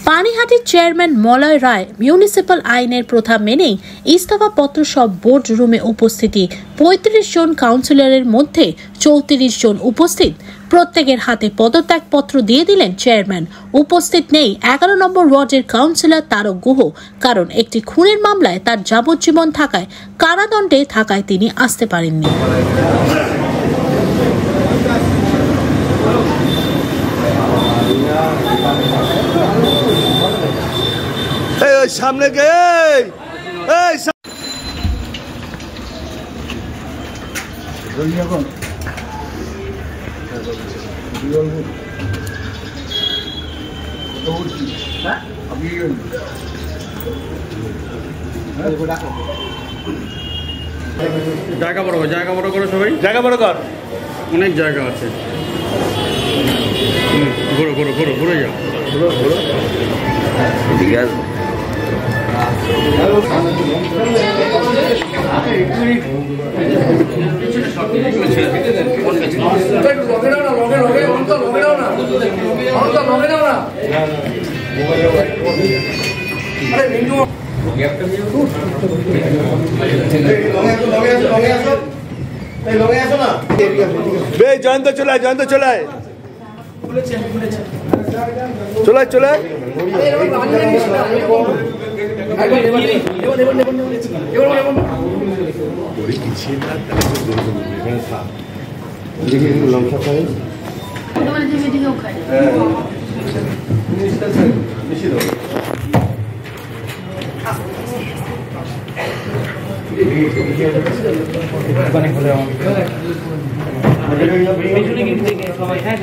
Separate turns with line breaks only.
পানিহাটির chairman Malay রায় municipal আইনের প্রথা মেনেই ইস্তফাপত্র সব বোর্ড রুমে উপস্থিতি ৩৫ জন কাউন্সিলরের মধ্যে ৩৪ জন উপস্থিত। প্রত্যেকের হাতে পদত্যাগপত্র দিয়ে দিলেন চেয়ারম্যান। উপস্থিত নেই ১১ নম্বর ওয়ার্ডের কাউন্সিলর তারক গুহ, কারণ একটি খুনের মামলায় তার যাবজ্জীবন থাকায় কারাদণ্ডে থাকায় তিনি আসতে পারেননি।
সামনে গে
জায়গা বড় করো সবাই,
জায়গা বড় কর,
অনেক জায়গা আছে। ঘুরো ঘুরো ঘুরো ঘুরে যাও,
ঠিক আছে। জয়ন্ত চলায়, জয়ন্ত চলায়, চলায় চলায়।
সবাই হ্যাঁ